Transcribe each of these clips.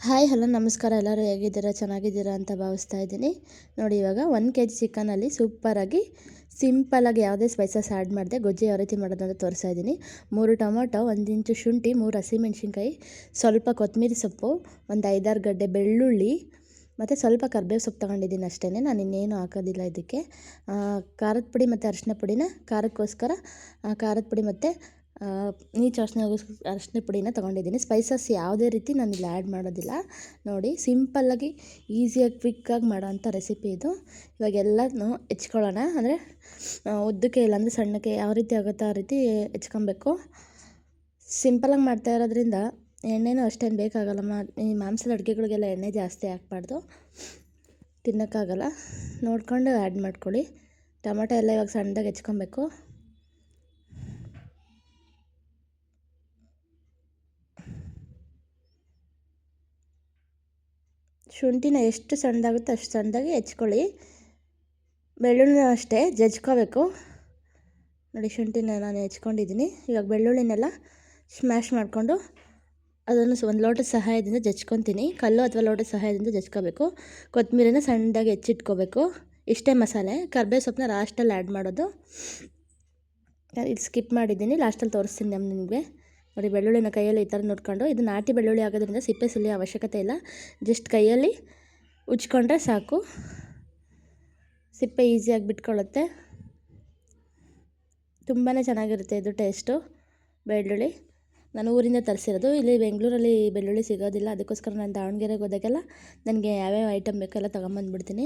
Hi hello ನಮಸ್ಕಾರ. ಎಲ್ಲರೂ ಹೇಗಿದ್ದೀರಾ? ಚೆನ್ನಾಗಿದ್ದೀರಾ ಅಂತ ಭಾವಿಸ್ತಾ ಇದ್ದೀನಿ. ನೋಡಿ, ಇವಾಗ 1 kg ಚಿಕನಲ್ಲಿ ಸೂಪರಾಗಿ ಸಿಂಪಲಾಗಿ ಯಾವುದೇ ಸ್ಪೈಸಸ್ ಆ್ಯಡ್ ಮಾಡಿದೆ ಗೊಜ್ಜು ಯಾವ ರೀತಿ ಮಾಡೋದು ಅಂತ ತೋರಿಸ್ತಾ ಇದ್ದೀನಿ. 3 ಟೊಮೊಟೊ, 1 ಇಂಚು ಶುಂಠಿ, 3 ಹಸಿಮೆಣ್ಸಿನ್ಕಾಯಿ, ಸ್ವಲ್ಪ ಕೊತ್ತಂಬರಿ ಸೊಪ್ಪು, ಒಂದು 5-6 ಗಡ್ಡೆ ಬೆಳ್ಳುಳ್ಳಿ ಮತ್ತು ಸ್ವಲ್ಪ ಕರ್ಬೇವು ಸೊಪ್ಪು ತೊಗೊಂಡಿದ್ದೀನಿ ಅಷ್ಟೇ. ನಾನು ಇನ್ನೇನು ಹಾಕೋದಿಲ್ಲ ಇದಕ್ಕೆ. ಖಾರದ ಪುಡಿ ಮತ್ತು ಅರಿಶಿನ ಪುಡಿನ ಖಾರಕ್ಕೋಸ್ಕರ ಖಾರದ ಪುಡಿ ಮತ್ತು ನೀಚು ಅರಿಶಿನ ಪುಡಿನ ತೊಗೊಂಡಿದ್ದೀನಿ. ಸ್ಪೈಸಸ್ ಯಾವುದೇ ರೀತಿ ನಾನು ಇಲ್ಲಿ ಆ್ಯಡ್ ಮಾಡೋದಿಲ್ಲ. ನೋಡಿ, ಸಿಂಪಲ್ಲಾಗಿ ಈಸಿಯಾಗಿ ಕ್ವಿಕ್ಕಾಗಿ ಮಾಡೋವಂಥ ರೆಸಿಪಿ ಇದು. ಇವಾಗ ಎಲ್ಲನೂ ಹೆಚ್ಕೊಳ್ಳೋಣ. ಅಂದರೆ ಉದ್ದಕ್ಕೆ ಇಲ್ಲಾಂದರೆ ಸಣ್ಣಕ್ಕೆ ಯಾವ ರೀತಿ ಆಗುತ್ತೋ ಆ ರೀತಿ ಹೆಚ್ಕೊಬೇಕು. ಸಿಂಪಲಾಗಿ ಮಾಡ್ತಾ ಇರೋದ್ರಿಂದ ಎಣ್ಣೆನೂ ಅಷ್ಟೇನು ಬೇಕಾಗಲ್ಲ. ಈ ಮಾಂಸದ ಅಡುಗೆಗಳಿಗೆಲ್ಲ ಎಣ್ಣೆ ಜಾಸ್ತಿ ಹಾಕ್ಬಾರ್ದು, ತಿನ್ನೋಕ್ಕಾಗಲ್ಲ. ನೋಡಿಕೊಂಡು ಆ್ಯಡ್ ಮಾಡ್ಕೊಳ್ಳಿ. ಟೊಮೆಟೊ ಎಲ್ಲ ಇವಾಗ ಸಣ್ಣದಾಗಿ ಹೆಚ್ಕೊಬೇಕು. ಶುಂಠಿನ ಎಷ್ಟು ಸಣ್ಣದಾಗುತ್ತೋ ಅಷ್ಟು ಸಣ್ಣದಾಗಿ ಹೆಚ್ಕೊಳ್ಳಿ. ಬೆಳ್ಳುಳ್ಳಿನೂ ಅಷ್ಟೇ ಜಜ್ಕೋಬೇಕು. ನೋಡಿ, ಶುಂಠಿನ ನಾನು ಹೆಚ್ಕೊಂಡಿದ್ದೀನಿ. ಇವಾಗ ಬೆಳ್ಳುಳ್ಳಿನೆಲ್ಲ ಸ್ಮ್ಯಾಶ್ ಮಾಡಿಕೊಂಡು ಅದನ್ನು ಒಂದು ಲೋಟದ ಸಹಾಯದಿಂದ ಜಜ್ಕೊತೀನಿ. ಕಲ್ಲು ಅಥವಾ ಲೋಟದ ಸಹಾಯದಿಂದ ಜಜ್ಕೋಬೇಕು. ಕೊತ್ತಂಬರಿನ ಸಣ್ಣದಾಗಿ ಹೆಚ್ಚಿಟ್ಕೋಬೇಕು. ಇಷ್ಟೇ ಮಸಾಲೆ. ಕರ್ಬೇವು ಸೊಪ್ಪನ್ನ ಲಾಸ್ಟಲ್ಲಿ ಆ್ಯಡ್ ಮಾಡೋದು. ಇದು ಸ್ಕಿಪ್ ಮಾಡಿದ್ದೀನಿ, ಲಾಸ್ಟಲ್ಲಿ ತೋರಿಸ್ತೀನಿ ನಿಮಗೆ. ನೋಡಿ, ಬೆಳ್ಳುಳ್ಳಿನ ಕೈಯಲ್ಲಿ ಈ ಥರ ನೋಡ್ಕೊಂಡು, ಇದು ನಾಟಿ ಬೆಳ್ಳುಳ್ಳಿ ಆಗೋದ್ರಿಂದ ಸಿಪ್ಪೆ ಸುಲಿಯೋ ಅವಶ್ಯಕತೆ ಇಲ್ಲ. ಜಸ್ಟ್ ಕೈಯಲ್ಲಿ ಉಜ್ಕೊಂಡ್ರೆ ಸಾಕು. ಸಿಪ್ಪೆ ಈಸಿಯಾಗಿ ಬಿಟ್ಕೊಳ್ಳುತ್ತೆ. ತುಂಬಾ ಚೆನ್ನಾಗಿರುತ್ತೆ ಇದು ಟೇಸ್ಟು. ಬೆಳ್ಳುಳ್ಳಿ ನಾನು ಊರಿಂದ ತರಿಸಿರೋದು. ಇಲ್ಲಿ ಬೆಂಗಳೂರಲ್ಲಿ ಬೆಳ್ಳುಳ್ಳಿ ಸಿಗೋದಿಲ್ಲ. ಅದಕ್ಕೋಸ್ಕರ ನಾನು ದಾವಣಗೆರೆಗೆ ಹೋದಾಗೆಲ್ಲ ನನಗೆ ಯಾವ್ಯಾವ ಐಟಮ್ ಬೇಕೋ ಎಲ್ಲ ತೊಗೊಂಬಂದ್ಬಿಡ್ತೀನಿ.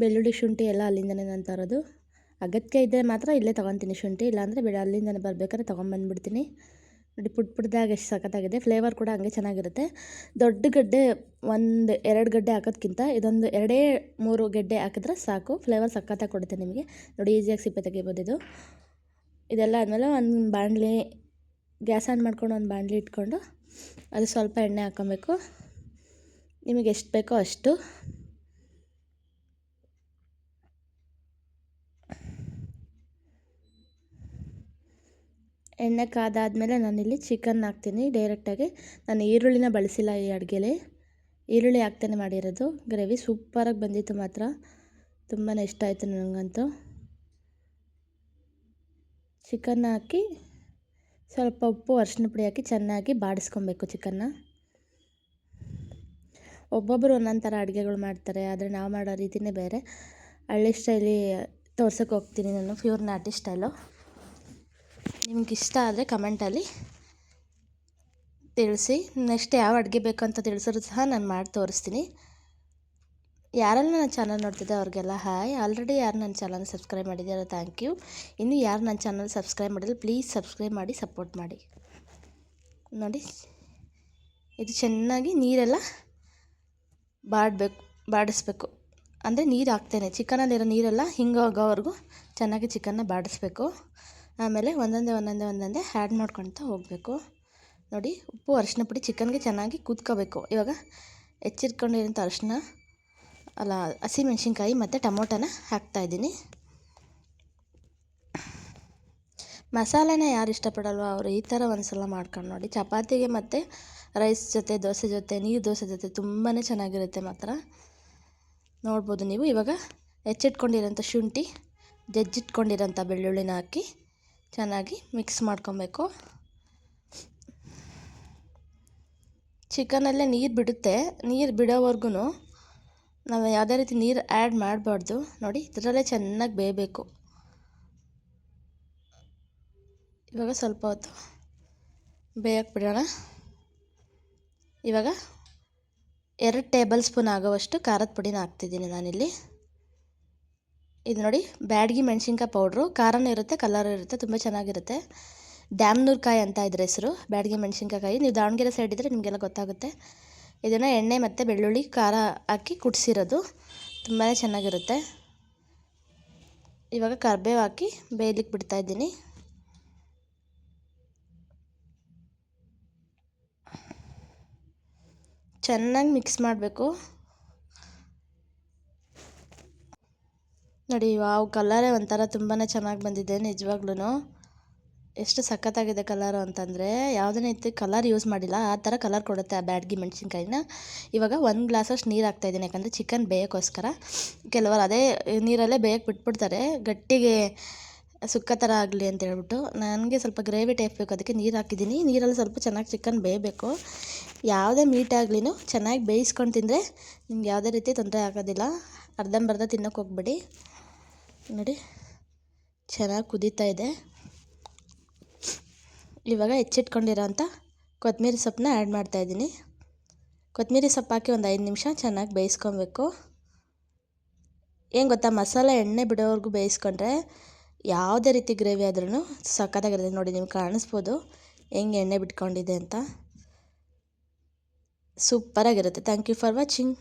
ಬೆಳ್ಳುಳ್ಳಿ ಶುಂಠಿ ಎಲ್ಲ ಅಲ್ಲಿಂದನೇ ನಾನು ತರೋದು. ಅಗತ್ಯ ಇದ್ದರೆ ಮಾತ್ರ ಇಲ್ಲೇ ತೊಗೊತೀನಿ ಶುಂಠಿ, ಇಲ್ಲಾಂದರೆ ಅಲ್ಲಿಂದನೇ ಬರ್ಬೇಕಾದ್ರೆ ತೊಗೊಂಬಂದ್ಬಿಡ್ತೀನಿ. ನೋಡಿ, ಪುಟ್ದಾಗಿ ಎಷ್ಟು ಸಖತ್ತಾಗಿದೆ. ಫ್ಲೇವರ್ ಕೂಡ ಹಂಗೆ ಚೆನ್ನಾಗಿರುತ್ತೆ. ದೊಡ್ಡ ಗಡ್ಡೆ 1-2 ಗಡ್ಡೆ ಹಾಕೋದ್ಕಿಂತ ಇದೊಂದು 2-3 ಗೆಡ್ಡೆ ಹಾಕಿದ್ರೆ ಸಾಕು. ಫ್ಲೇವರ್ ಸಖತ್ತಾಗಿ ಕೊಡುತ್ತೆ ನಿಮಗೆ. ನೋಡಿ, ಈಸಿಯಾಗಿ ಸಿಪ್ಪೆ ತೆಗಿಬೋದು ಇದು. ಇದೆಲ್ಲ ಆದಮೇಲೆ ಒಂದು ಬಾಣಲಿ ಗ್ಯಾಸ್ ಆನ್ ಮಾಡ್ಕೊಂಡು ಒಂದು ಬಾಣಲಿ ಇಟ್ಕೊಂಡು ಅದು ಸ್ವಲ್ಪ ಎಣ್ಣೆ ಹಾಕ್ಕೊಬೇಕು. ನಿಮಗೆ ಎಷ್ಟು ಬೇಕೋ ಅಷ್ಟು. ಎಣ್ಣೆ ಕಾದಾದಮೇಲೆ ನಾನಿಲ್ಲಿ ಚಿಕನ್ ಹಾಕ್ತೀನಿ ಡೈರೆಕ್ಟಾಗಿ. ನಾನು ಈರುಳ್ಳಿನ ಬಳಸಿಲ್ಲ ಈ ಅಡುಗೆಲಿ. ಈರುಳ್ಳಿ ಹಾಕ್ತಾನೆ ಮಾಡಿರೋದು. ಗ್ರೇವಿ ಸೂಪರಾಗಿ ಬಂದಿತ್ತು ಮಾತ್ರ. ತುಂಬಾ ಇಷ್ಟ ಆಯಿತು ನನಗಂತೂ. ಚಿಕನ್ನ ಹಾಕಿ ಸ್ವಲ್ಪ ಉಪ್ಪು ಅರಿಶಿನ ಪುಡಿ ಹಾಕಿ ಚೆನ್ನಾಗಿ ಬಾಡಿಸ್ಕೊಬೇಕು ಚಿಕನ್ನ. ಒಬ್ಬೊಬ್ಬರು ಒಂದೊಂದು ಥರ ಅಡುಗೆಗಳು ಮಾಡ್ತಾರೆ, ಆದರೆ ನಾವು ಮಾಡೋ ರೀತಿಯೇ ಬೇರೆ. ಹಳ್ಳಿ ಸ್ಟೈಲಿ ತೋರ್ಸೋಕೆ ಹೋಗ್ತೀನಿ ನಾನು, ಪ್ಯೂರ್ ನಾಟಿ ಸ್ಟೈಲು. ನಿಮ್ಗೆ ಇಷ್ಟ ಆದರೆ ಕಮೆಂಟಲ್ಲಿ ತಿಳಿಸಿ. ನೆಕ್ಸ್ಟ್ ಯಾವ ಅಡುಗೆ ಬೇಕು ಅಂತ ತಿಳಿಸೋರು ಸಹ ನಾನು ಮಾಡಿ ತೋರಿಸ್ತೀನಿ. ಯಾರೆಲ್ಲ ನನ್ನ ಚಾನಲ್ ನೋಡ್ತಿದ್ದೆ ಅವ್ರಿಗೆಲ್ಲ ಹಾಯ್. ಆಲ್ರೆಡಿ ಯಾರು ನನ್ನ ಚಾನಲ್ ಸಬ್ಸ್ಕ್ರೈಬ್ ಮಾಡಿದ್ದಾರೋ ಥ್ಯಾಂಕ್ ಯು. ಇನ್ನು ಯಾರು ನನ್ನ ಚಾನಲ್ ಸಬ್ಸ್ಕ್ರೈಬ್ ಮಾಡಿಲ್ಲ ಪ್ಲೀಸ್ ಸಬ್ಸ್ಕ್ರೈಬ್ ಮಾಡಿ ಸಪೋರ್ಟ್ ಮಾಡಿ. ನೋಡಿ, ಇದು ಚೆನ್ನಾಗಿ ನೀರೆಲ್ಲ ಬಾಡಿಸ್ಬೇಕು. ಅಂದರೆ ನೀರು ಹಾಕ್ತೇನೆ, ಚಿಕನಲ್ಲಿರೋ ನೀರೆಲ್ಲ ಹಿಂಗೋಗೋವರೆಗೂ ಚೆನ್ನಾಗಿ ಚಿಕನ್ನ ಬಾಡಿಸ್ಬೇಕು. ಆಮೇಲೆ ಒಂದೊಂದೇ ಆ್ಯಡ್ ಮಾಡ್ಕೊಳ್ತಾ ಹೋಗಬೇಕು. ನೋಡಿ, ಉಪ್ಪು ಅರಿಶಿನ ಪುಡಿ ಚಿಕನ್ಗೆ ಚೆನ್ನಾಗಿ ಕುದ್ಕೋಬೇಕು. ಇವಾಗ ಹೆಚ್ಚಿಟ್ಕೊಂಡಿರೋಂಥ ಹಸಿಮೆಣ್ಸಿನ್ಕಾಯಿ ಮತ್ತು ಟೊಮೊಟೊನ ಹಾಕ್ತಾಯಿದ್ದೀನಿ. ಮಸಾಲೆನ ಯಾರು ಇಷ್ಟಪಡಲ್ವೋ ಅವರು ಈ ಥರ ಒಂದು ಸಲ ಮಾಡ್ಕೊಂಡು ನೋಡಿ. ಚಪಾತಿಗೆ ಮತ್ತು ರೈಸ್ ಜೊತೆ, ದೋಸೆ ಜೊತೆ, ನೀರು ದೋಸೆ ಜೊತೆ ತುಂಬಾ ಚೆನ್ನಾಗಿರುತ್ತೆ ಮಾತ್ರ. ನೋಡ್ಬೋದು ನೀವು. ಇವಾಗ ಹೆಚ್ಚಿಟ್ಕೊಂಡಿರೋಂಥ ಶುಂಠಿ, ಜಜ್ಜಿಟ್ಕೊಂಡಿರೋಂಥ ಬೆಳ್ಳುಳ್ಳಿನ ಹಾಕಿ ಚೆನ್ನಾಗಿ ಮಿಕ್ಸ್ ಮಾಡ್ಕೊಬೇಕು. ಚಿಕನಲ್ಲೇ ನೀರು ಬಿಡುತ್ತೆ. ನೀರು ಬಿಡೋವರೆಗೂ ನಾವು ಯಾವುದೇ ರೀತಿ ನೀರು ಆ್ಯಡ್ ಮಾಡಬಾರ್ದು. ನೋಡಿ, ಇದರಲ್ಲೇ ಚೆನ್ನಾಗಿ ಬೇಯಬೇಕು. ಇವಾಗ ಸ್ವಲ್ಪ ಹೊತ್ತು ಬೇಯಕ್ಕೆ ಬಿಡೋಣ. ಇವಾಗ 2 ಟೇಬಲ್ ಸ್ಪೂನ್ ಆಗೋವಷ್ಟು ಖಾರದ ಪುಡಿನ ಹಾಕ್ತಿದ್ದೀನಿ ನಾನಿಲ್ಲಿ. ಇದು ನೋಡಿ, ಬ್ಯಾಡಗಿ ಮೆಣಸಿನ್ಕಾಯಿ ಪೌಡ್ರು. ಖಾರನೂ ಇರುತ್ತೆ, ಕಲರು ಇರುತ್ತೆ, ತುಂಬ ಚೆನ್ನಾಗಿರುತ್ತೆ. ದ್ಯಾಮ್ನೂರು ಕಾಯಿ ಅಂತ ಇದ್ರ ಹೆಸರು, ಬ್ಯಾಡಗಿ ಮೆಣಸಿನ್ಕಾಯಿ. ನೀವು ದಾವಣಗೆರೆ ಸೈಡ್ ಇದ್ದರೆ ನಿಮಗೆಲ್ಲ ಗೊತ್ತಾಗುತ್ತೆ. ಇದನ್ನು ಎಣ್ಣೆ ಮತ್ತು ಬೆಳ್ಳುಳ್ಳಿ ಖಾರ ಹಾಕಿ ಕುದಿಸಿರೋದು, ತುಂಬಾ ಚೆನ್ನಾಗಿರುತ್ತೆ. ಇವಾಗ ಕರಿಬೇವು ಹಾಕಿ ಬೇಯಲಿಕ್ಕೆ ಬಿಡ್ತಾಯಿದ್ದೀನಿ. ಚೆನ್ನಾಗಿ ಮಿಕ್ಸ್ ಮಾಡಬೇಕು. ನೋಡಿ, ವಾವ್, ಕಲರೇ ಒಂಥರ ತುಂಬಾ ಚೆನ್ನಾಗಿ ಬಂದಿದೆ ನಿಜವಾಗ್ಲೂ. ಎಷ್ಟು ಸಖತ್ತಾಗಿದೆ ಕಲರು ಅಂತಂದರೆ, ಯಾವುದೇ ರೀತಿ ಕಲರ್ ಯೂಸ್ ಮಾಡಿಲ್ಲ, ಆ ಥರ ಕಲರ್ ಕೊಡುತ್ತೆ ಆ ಬ್ಯಾಡಗಿ ಮೆಣಸಿನ್ಕಾಯಿನ. ಇವಾಗ 1 ಗ್ಲಾಸಷ್ಟು ನೀರು ಹಾಕ್ತಾಯಿದ್ದೀನಿ, ಯಾಕಂದರೆ ಚಿಕನ್ ಬೇಯೋಕ್ಕೋಸ್ಕರ. ಕೆಲವರು ಅದೇ ನೀರಲ್ಲೇ ಬೇಯಕ್ಕೆ ಬಿಟ್ಬಿಡ್ತಾರೆ, ಗಟ್ಟಿಗೆ ಸುಕ್ಕ ಥರ ಆಗಲಿ ಅಂತ ಹೇಳ್ಬಿಟ್ಟು. ನನಗೆ ಸ್ವಲ್ಪ ಗ್ರೇವಿ ಟೈಪ್ ಬೇಕು, ಅದಕ್ಕೆ ನೀರು ಹಾಕಿದ್ದೀನಿ. ನೀರಲ್ಲಿ ಸ್ವಲ್ಪ ಚೆನ್ನಾಗಿ ಚಿಕನ್ ಬೇಯಬೇಕು. ಯಾವುದೇ ಮೀಟ್ ಆಗ್ಲಿನೂ ಚೆನ್ನಾಗಿ ಬೇಯಿಸ್ಕೊಂಡು ತಿಂದರೆ ನಿಮ್ಗೆ ಯಾವುದೇ ರೀತಿ ತೊಂದರೆ ಆಗೋದಿಲ್ಲ. ಅರ್ಧಂಬರ್ಧ ತಿನ್ನೋಕೆ ಹೋಗ್ಬೇಡಿ. ನೋಡಿ ಚೆನ್ನಾಗಿ ಕುದೀತಾ ಇದೆ. ಇವಾಗ ಹೆಚ್ಚಿಟ್ಕೊಂಡಿರೋಂಥ ಕೊತ್ತಂಬರಿ ಸೊಪ್ಪನ್ನ ಆ್ಯಡ್ ಮಾಡ್ತಾಯಿದ್ದೀನಿ. ಕೊತ್ತಂಬರಿ ಸೊಪ್ಪು ಹಾಕಿ ಒಂದು 5 ನಿಮಿಷ ಚೆನ್ನಾಗಿ ಬೇಯಿಸ್ಕೊಬೇಕು. ಏನು ಗೊತ್ತಾ, ಮಸಾಲೆ ಎಣ್ಣೆ ಬಿಡೋವರೆಗೂ ಬೇಯಿಸ್ಕೊಂಡ್ರೆ ಯಾವುದೇ ರೀತಿ ಗ್ರೇವಿ ಆದ್ರೂ ಸಖತ್ತಾಗಿರುತ್ತೆ. ನೋಡಿ ನೀವು ಕಾಣಿಸ್ಬೋದು ಹೆಂಗೆ ಎಣ್ಣೆ ಬಿಟ್ಕೊಂಡಿದೆ ಅಂತ. ಸೂಪರಾಗಿರುತ್ತೆ. Thank you for watching.